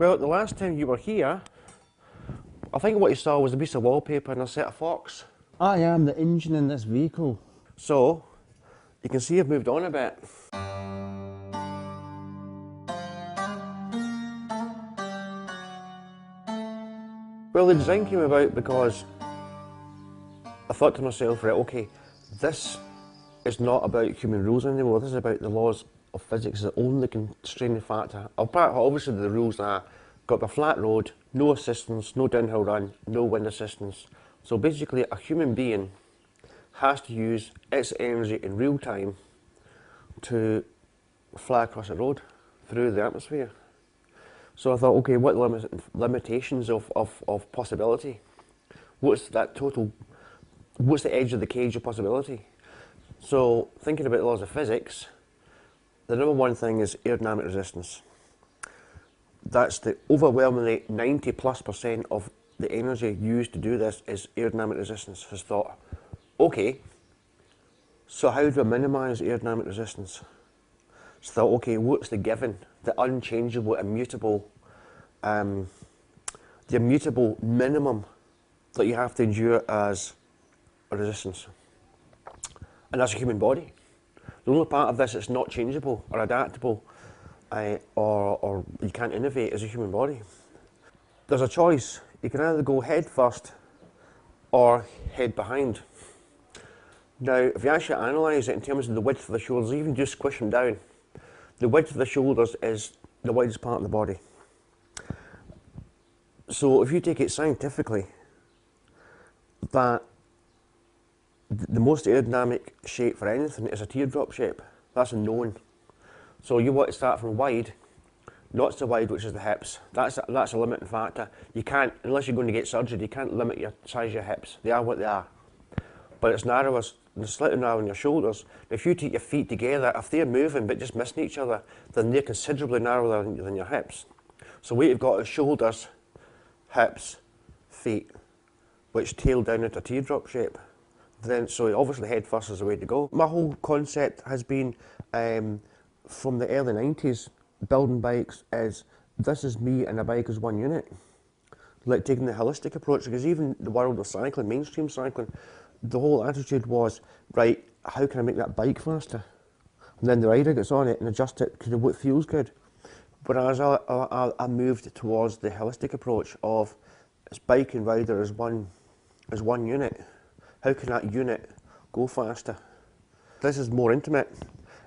Well, the last time you were here, I think what you saw was a piece of wallpaper and a set of forks. I am the engine in this vehicle. So, you can see I've moved on a bit. Well, the design came about because I thought to myself, right, okay, this is not about human rules anymore, this is about the laws of physics, the only constraining factor. Apart, obviously the rules are, got a flat road, no assistance, no downhill run, no wind assistance. So basically a human being has to use its energy in real time to fly across a road through the atmosphere. So I thought, okay, what limitations of possibility? What's that total, what's the edge of the cage of possibility? So thinking about the laws of physics, the number one thing is aerodynamic resistance. That's the overwhelmingly 90+% of the energy used to do this is aerodynamic resistance. Has thought, okay, so how do I minimise aerodynamic resistance? So thought, okay, what's the given, the unchangeable, immutable, the immutable minimum that you have to endure as a resistance? And that's a human body. The only part of this that's not changeable or adaptable or you can't innovate is a human body. There's a choice. You can either go head first or head behind. Now, if you actually analyse it in terms of the width of the shoulders, even just squish them down, the width of the shoulders is the widest part of the body. So if you take it scientifically, that the most aerodynamic shape for anything is a teardrop shape. That's a known. So you want to start from wide, not so wide, which is the hips. That's a limiting factor. You can't, unless you're going to get surgery, you can't limit your size of your hips. They are what they are. But it's narrower, slightly narrower in your shoulders. If you take your feet together, if they're moving but just missing each other, then they're considerably narrower than your hips. So what you've got is shoulders, hips, feet, which tail down into a teardrop shape. Then, so obviously head first is the way to go. My whole concept has been, from the early 90s, building bikes is, this is me and a bike as one unit. Like taking the holistic approach, because even the world of cycling, mainstream cycling, the whole attitude was, right, how can I make that bike faster? And then the rider gets on it and adjusts it to what feels good. Whereas I moved towards the holistic approach of, it's bike and rider as one unit. How can that unit go faster? This is more intimate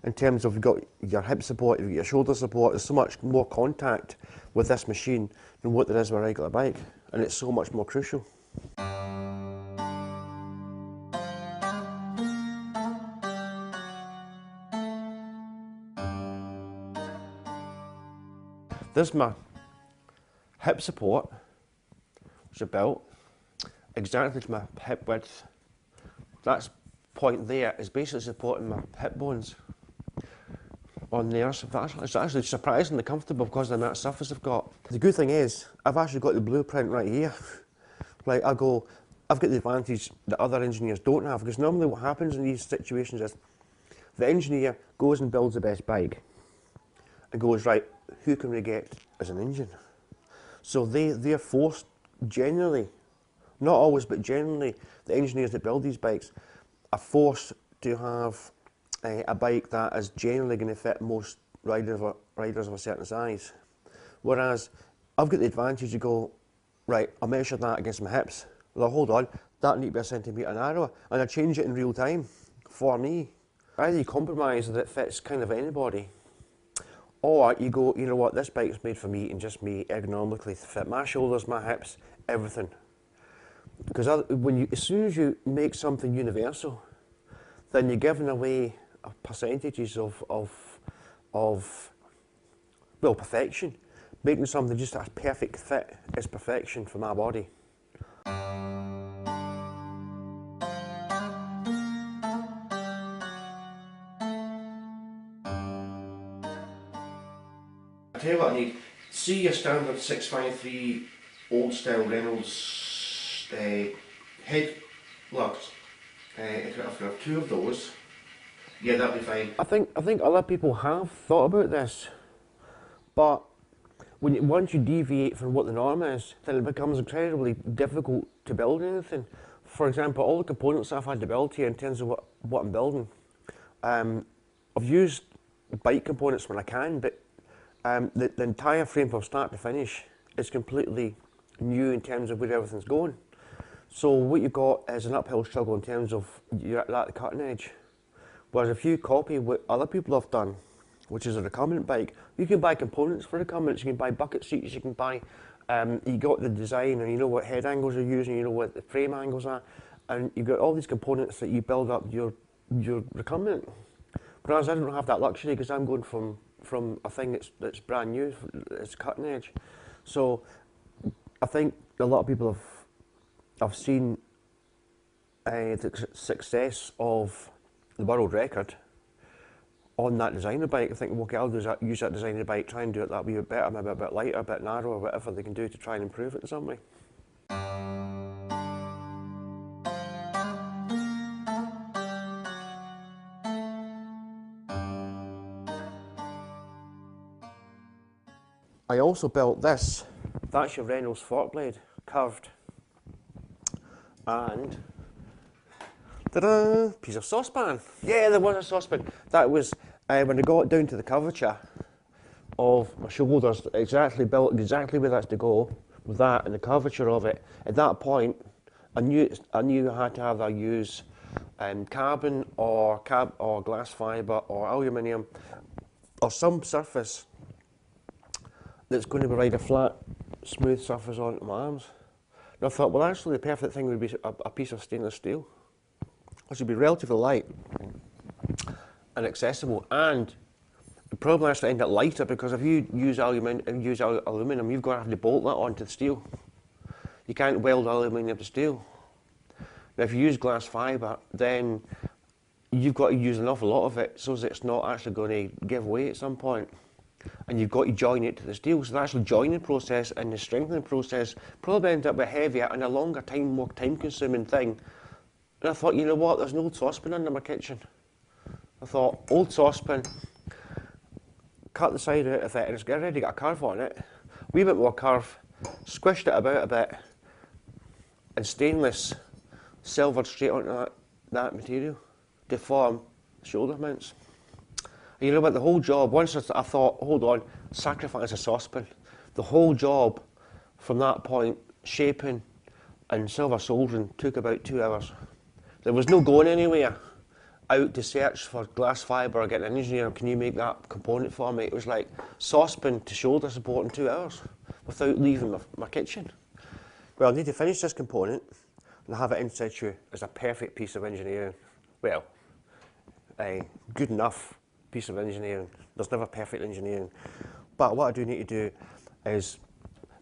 in terms of you've got your hip support, you've got your shoulder support. There's so much more contact with this machine than what there is with a regular bike, and it's so much more crucial. This is my hip support, which is built exactly to my hip width. That point there is basically supporting my hip bones on there. So it's actually surprisingly comfortable because of the amount of surface I've got. The good thing is, I've actually got the blueprint right here. Like I've got the advantage that other engineers don't have, because normally what happens in these situations is the engineer goes and builds the best bike and goes, right, who can we get as an engine? So they're forced generally, not always, but generally, the engineers that build these bikes are forced to have a bike that is generally going to fit most riders of a certain size. Whereas I've got the advantage to go, right, I measure that against my hips. Well, hold on, that needs to be a centimetre narrower, and I change it in real time for me. Either you compromise that it fits kind of anybody, or you go, you know what, this bike's made for me and just me ergonomically to fit my shoulders, my hips, everything. Because as soon as you make something universal, then you're giving away percentages of perfection. Making something just a perfect fit is perfection for my body. I tell you what I need. See your standard 653 old style Reynolds head lugs. If I have two of those, yeah, that'll be fine. I think other people have thought about this, but once you deviate from what the norm is, then it becomes incredibly difficult to build anything. For example, all the components I've had to build here in terms of what I'm building, I've used bike components when I can, but the entire frame from start to finish is completely new in terms of where everything's going. So what you've got is an uphill struggle in terms of you're at the cutting edge. Whereas if you copy what other people have done, which is a recumbent bike, you can buy components for recumbents, you can buy bucket seats, you can buy, you got the design and you know what head angles you're using, you know what the frame angles are, and you've got all these components that you build up your recumbent. Whereas I don't have that luxury because I'm going from a thing that's brand new, it's cutting edge. So I think a lot of people have seen the success of the world record on that designer bike. I think, okay, I'll use that designer bike, try and do it that wee bit better, maybe a bit lighter, a bit narrower, whatever they can do to try and improve it in some way. I also built this. That's your Reynolds fork blade, curved. And ta-da! Piece of saucepan. Yeah, there was a saucepan. That was when I got down to the curvature of my shoulders, built exactly where that's to go with that and the curvature of it. At that point, I knew I had to either use carbon or glass fibre or aluminium or some surface that's going to provide a flat, smooth surface onto my arms. And I thought, well, actually, the perfect thing would be a piece of stainless steel, which would be relatively light and accessible, and it probably actually end up lighter because if you use aluminium, you've got to have to bolt that onto the steel. You can't weld aluminium to steel. Now, if you use glass fibre, then you've got to use an awful lot of it so that it's not actually going to give way at some point. And you've got to join it to the steel. So the actual joining process and the strengthening process probably ends up a heavier and a longer time, more time-consuming thing. And I thought, you know what, there's an old saucepan under my kitchen. I thought, old saucepan, cut the side out of it, and it's already got a curve on it. Wee bit more curve, squished it about a bit, and stainless silvered straight onto that material to form shoulder mounts. And you know what, the whole job, once I thought, hold on, sacrifice a saucepan, the whole job from that point, shaping and silver soldering, took about 2 hours. There was no going anywhere out to search for glass fibre or getting an engineer, can you make that component for me? It was like saucepan to shoulder support in 2 hours without leaving my kitchen. Well, I need to finish this component and have it in situ as a perfect piece of engineering. Well, a good enough piece of engineering. There's never perfect engineering. But what I do need to do is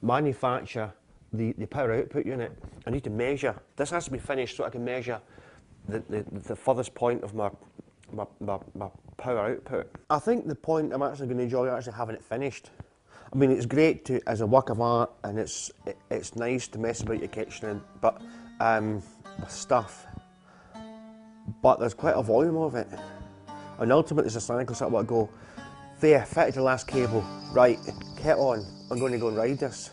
manufacture the power output unit. I need to measure. This has to be finished so I can measure the furthest point of my power output. I think the point I'm actually going to enjoy actually having it finished. I mean, it's great as a work of art, and it's nice to mess about your kitchen with stuff. But there's quite a volume of it. And ultimately, it's a cycle, so I want to go, there, fitted the last cable, right, kit on, I'm going to go and ride this.